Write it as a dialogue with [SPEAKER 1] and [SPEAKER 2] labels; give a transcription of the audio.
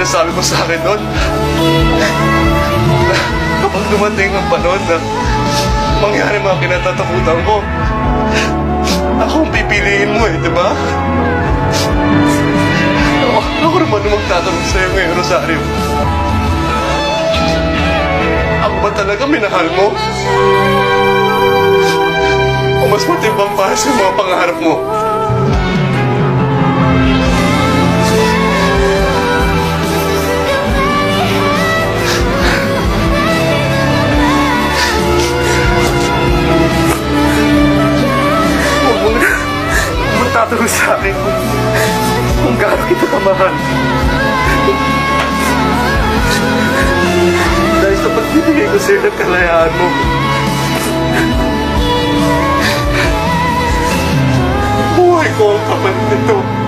[SPEAKER 1] sinasabi mo sa akin noon. Kapag dumating ang panahon na mangyari mga kinatatakutan ko, ako ang pipiliin mo di ba? Ako naman ang magtatanong sa'yo ngayon, Rosario. Ako ba talaga minahal mo? O mas matimbang pa sa mga pangarap mo? Magtatanong sa akin kung gaano kita kamahal. Dahil sa pagbibigay ko sa'yo ng kalayaan mo, buhay ko ang kapalit nito.